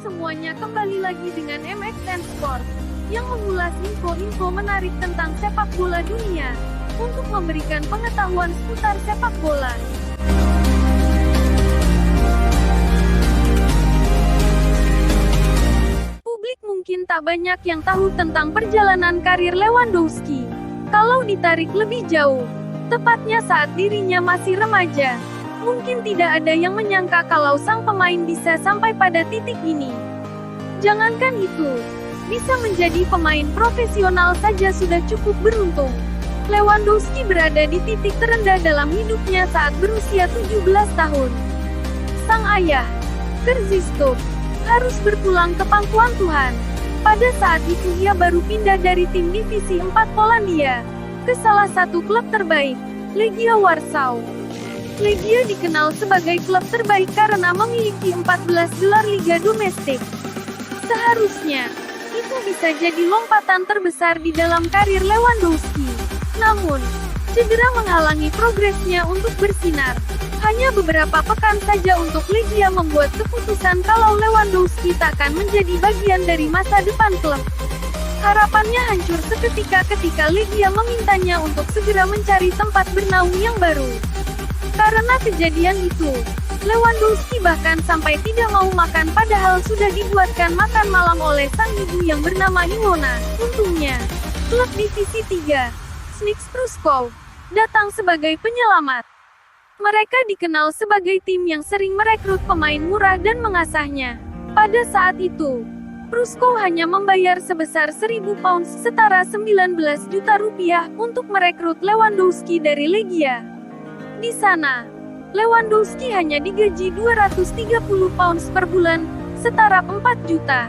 semuanya, kembali lagi dengan MXN Sport, yang mengulas info-info menarik tentang sepak bola dunia, untuk memberikan pengetahuan seputar sepak bola. Publik mungkin tak banyak yang tahu tentang perjalanan karir Lewandowski. Kalau ditarik lebih jauh, tepatnya saat dirinya masih remaja, mungkin tidak ada yang menyangka kalau sang pemain bisa sampai pada titik ini. Jangankan itu, bisa menjadi pemain profesional saja sudah cukup beruntung. Lewandowski berada di titik terendah dalam hidupnya saat berusia 17 tahun. Sang ayah, Krzysztof, harus berpulang ke pangkuan Tuhan. Pada saat itu ia baru pindah dari tim divisi 4 Polandia ke salah satu klub terbaik, Legia Warsaw. Legia dikenal sebagai klub terbaik karena memiliki 14 gelar liga domestik. Seharusnya, itu bisa jadi lompatan terbesar di dalam karir Lewandowski. Namun, cedera menghalangi progresnya untuk bersinar. Hanya beberapa pekan saja untuk Legia membuat keputusan kalau Lewandowski takkan menjadi bagian dari masa depan klub. Harapannya hancur seketika ketika Legia memintanya untuk segera mencari tempat bernaung yang baru. Karena kejadian itu, Lewandowski bahkan sampai tidak mau makan padahal sudah dibuatkan makan malam oleh sang ibu yang bernama Ilona. Untungnya, klub divisi 3, Sniks Pruszków, datang sebagai penyelamat. Mereka dikenal sebagai tim yang sering merekrut pemain murah dan mengasahnya. Pada saat itu, Pruszków hanya membayar sebesar 1.000 pounds setara 19 juta rupiah untuk merekrut Lewandowski dari Legia. Di sana, Lewandowski hanya digaji 230 pounds per bulan, setara 4 juta.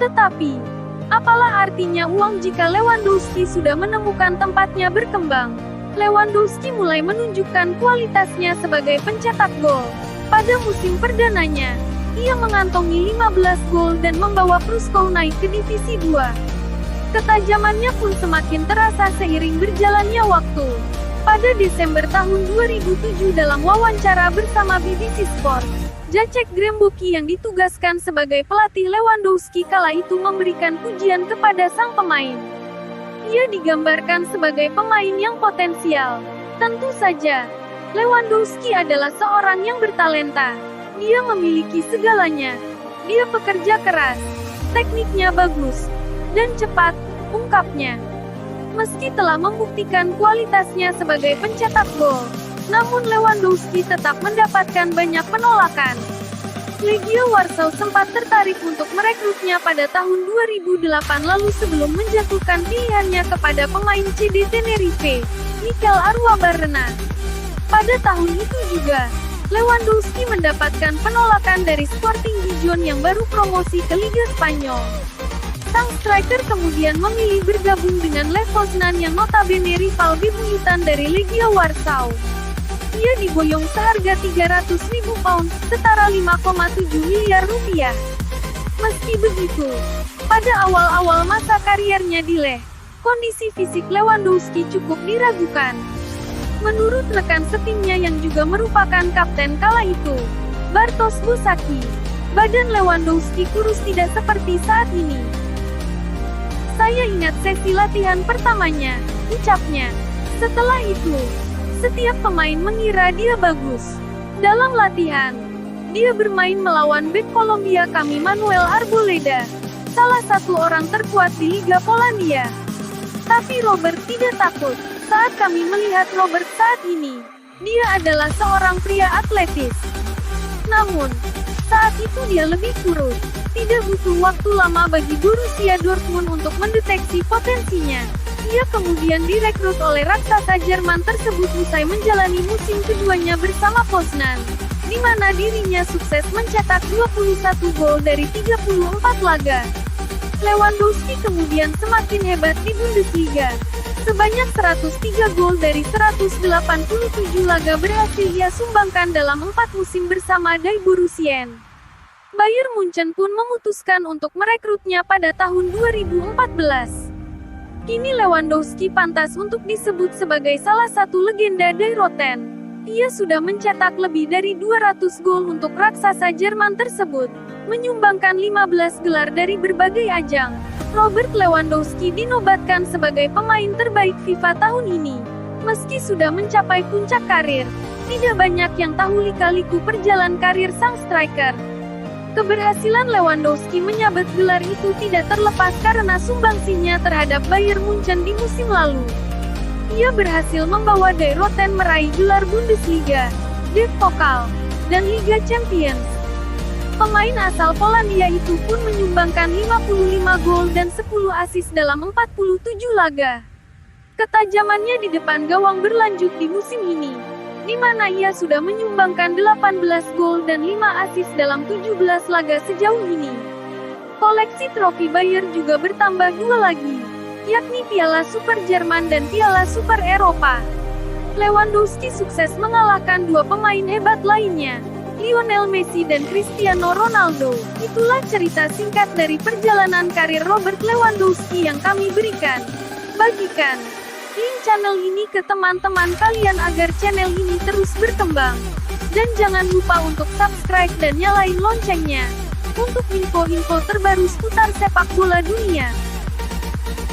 Tetapi, apalah artinya uang jika Lewandowski sudah menemukan tempatnya berkembang? Lewandowski mulai menunjukkan kualitasnya sebagai pencetak gol. Pada musim perdananya, ia mengantongi 15 gol dan membawa Pruszków naik ke divisi 2. Ketajamannya pun semakin terasa seiring berjalannya waktu. Pada Desember tahun 2007 dalam wawancara bersama BBC Sport, Jacek Gremboki yang ditugaskan sebagai pelatih Lewandowski kala itu memberikan pujian kepada sang pemain. Ia digambarkan sebagai pemain yang potensial. Tentu saja, Lewandowski adalah seorang yang bertalenta. Dia memiliki segalanya. Dia pekerja keras, tekniknya bagus, dan cepat, ungkapnya. Meski telah membuktikan kualitasnya sebagai pencetak gol, namun Lewandowski tetap mendapatkan banyak penolakan. Legia Warsaw sempat tertarik untuk merekrutnya pada tahun 2008 lalu sebelum menjatuhkan pilihannya kepada pemain CD Tenerife, Mikel Arruabarrena. Pada tahun itu juga, Lewandowski mendapatkan penolakan dari Sporting Gijon yang baru promosi ke Liga Spanyol. Sang striker kemudian memilih bergabung dengan Lech Poznan yang notabene rival bebuyutan dari Legia Warsaw. Ia diboyong seharga 300.000 pounds, setara 5,7 miliar rupiah. Meski begitu, pada awal-awal masa kariernya di Lech, kondisi fisik Lewandowski cukup diragukan. Menurut rekan setimnya yang juga merupakan kapten kala itu, Bartosz Bosacki, badan Lewandowski kurus tidak seperti saat ini. Saya ingat sesi latihan pertamanya, ucapnya. Setelah itu, setiap pemain mengira dia bagus. Dalam latihan, dia bermain melawan bek Kolombia kami Manuel Arboleda, salah satu orang terkuat di Liga Polandia. Tapi Robert tidak takut. Saat kami melihat Robert saat ini, dia adalah seorang pria atletis. Namun, saat itu dia lebih kurus. Tidak butuh waktu lama bagi Borussia Dortmund untuk mendeteksi potensinya. Ia kemudian direkrut oleh raksasa Jerman tersebut usai menjalani musim keduanya bersama Poznan, di mana dirinya sukses mencetak 21 gol dari 34 laga. Lewandowski kemudian semakin hebat di Bundesliga. Sebanyak 103 gol dari 187 laga berhasil ia sumbangkan dalam 4 musim bersama Die Borussien. Bayern Munchen pun memutuskan untuk merekrutnya pada tahun 2014. Kini Lewandowski pantas untuk disebut sebagai salah satu legenda Die Roten. Ia sudah mencetak lebih dari 200 gol untuk raksasa Jerman tersebut. menyumbangkan 15 gelar dari berbagai ajang. Robert Lewandowski dinobatkan sebagai pemain terbaik FIFA tahun ini. Meski sudah mencapai puncak karir, tidak banyak yang tahu lika-liku perjalanan karir sang striker. Keberhasilan Lewandowski menyabet gelar itu tidak terlepas karena sumbangsinya terhadap Bayern Munchen di musim lalu. Ia berhasil membawa Die Roten meraih gelar Bundesliga, DFB Pokal, dan Liga Champions. Pemain asal Polandia itu pun menyumbangkan 55 gol dan 10 assist dalam 47 laga. Ketajamannya di depan gawang berlanjut di musim ini, di mana ia sudah menyumbangkan 18 gol dan 5 assist dalam 17 laga sejauh ini. Koleksi trofi Bayern juga bertambah 2 lagi, yakni Piala Super Jerman dan Piala Super Eropa. Lewandowski sukses mengalahkan 2 pemain hebat lainnya, Lionel Messi dan Cristiano Ronaldo. Itulah cerita singkat dari perjalanan karir Robert Lewandowski yang kami berikan. Bagikan link channel ini ke teman-teman kalian agar channel ini terus berkembang. Dan jangan lupa untuk subscribe dan nyalain loncengnya untuk info-info terbaru seputar sepak bola dunia.